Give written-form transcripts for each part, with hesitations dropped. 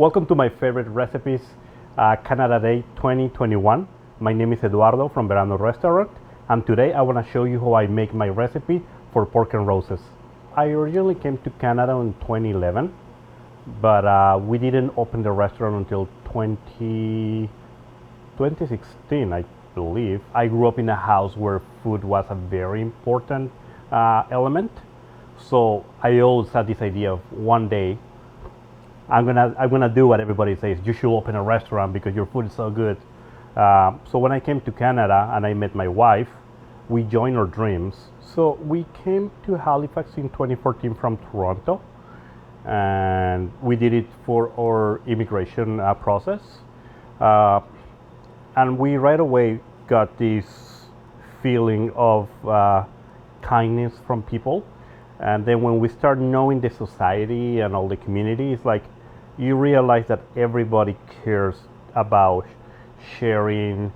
Welcome to my favorite recipes, Canada Day 2021. My name is Eduardo from Verano Restaurant, and today I want to show you how I make my recipe for pork and roses. I originally came to Canada in 2011, but we didn't open the restaurant until 2016, I believe. I grew up in a house where food was a very important element, so I always had this idea of one day I'm gonna do what everybody says. You should open a restaurant because your food is so good. So when I came to Canada and I met my wife, we joined our dreams. So we came to Halifax in 2014 from Toronto, and we did it for our immigration process. And we right away got this feeling of kindness from people. And then when we start knowing the society and all the community, it's like you realize that everybody cares about sharing,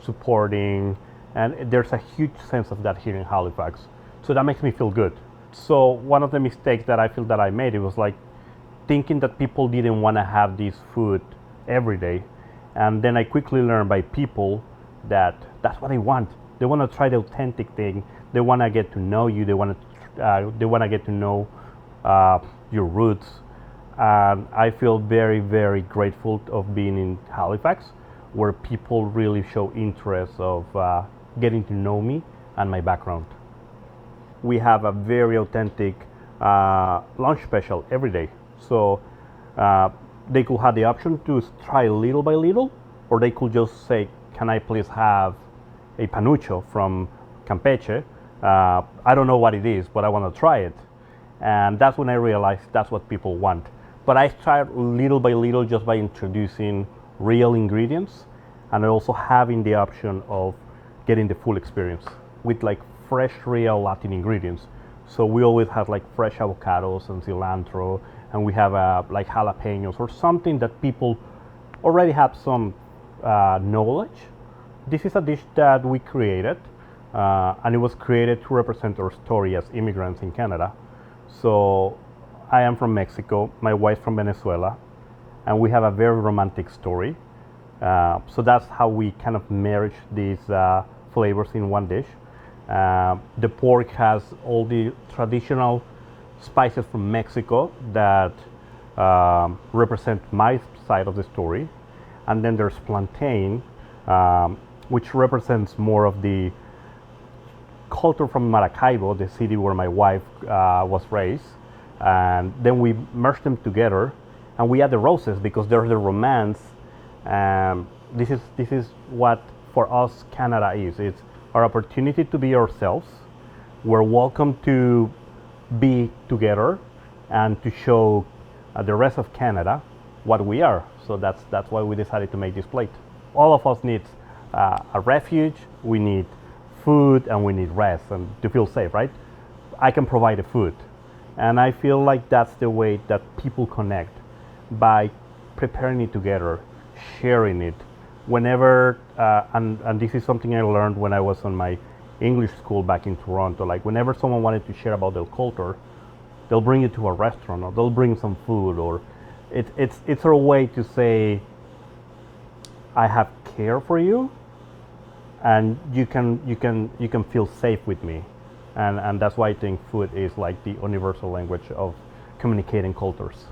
supporting, and there's a huge sense of that here in Halifax. So that makes me feel good. So one of the mistakes that I feel that I made, it was like thinking that people didn't want to have this food every day. And then I quickly learned by people that that's what they want. They want to try the authentic thing. They want to get to know you. They want to get to know your roots. And I feel very, very grateful of being in Halifax, where people really show interest of getting to know me and my background. We have a very authentic lunch special every day. So they could have the option to try little by little, or they could just say, can I please have a panucho from Campeche? I don't know what it is, but I want to try it. And that's when I realized that's what people want. But I tried little by little, just by introducing real ingredients and also having the option of getting the full experience with like fresh, real Latin ingredients. So we always have like fresh avocados and cilantro, and we have like jalapenos or something that people already have some knowledge. This is a dish that we created. And it was created to represent our story as immigrants in Canada. So I am from Mexico, my wife from Venezuela, and we have a very romantic story. So that's how we kind of merge these flavors in one dish. The pork has all the traditional spices from Mexico that represent my side of the story. And then there's plantain, which represents more of the culture from Maracaibo, the city where my wife was raised. And then we merged them together, and we add the roses because there's the romance. This is what for us Canada is. It's our opportunity to be ourselves. We're welcome to be together and to show the rest of Canada what we are. So that's why we decided to make this plate. All of us need a refuge. We need food, and we need rest and to feel safe, right? I can provide the food, and I feel like that's the way that people connect, by preparing it together, sharing it. Whenever and this is something I learned when I was on my English school back in Toronto. Like whenever someone wanted to share about their culture, they'll bring you to a restaurant, or they'll bring some food, or it's a way to say, I have care for you, and you can feel safe with me, and that's why I think food is like the universal language of communicating cultures.